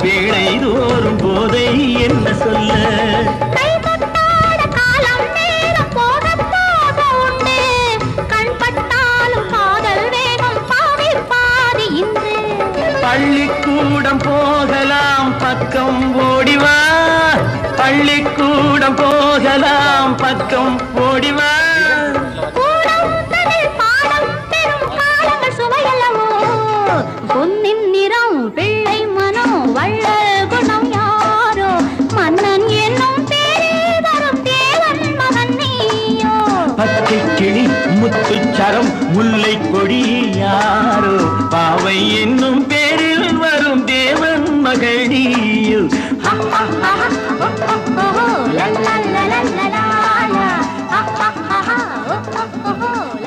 வேளை தோறும் போதை என்ன சொல்ல பள்ளிக்கூடம் போகலாம் பக்கம் ஓடிவா பள்ளிக்கூடம் போகலாம் பக்கம் ஓடிவா பொன்னின் நிறம் பிள்ளை மனம் வள்ளல் குணம் யாரோ மன்னன் என்னும் பேரில் வரும் தேவன் மகன் நீயோ பச்சை கிளி முத்துச்சரம் முல்லை கொடி யாரோ பாவை என்னும் பேரில் வரும் தேவன் மகள் நீயோ லல்லல்லல்லல்ல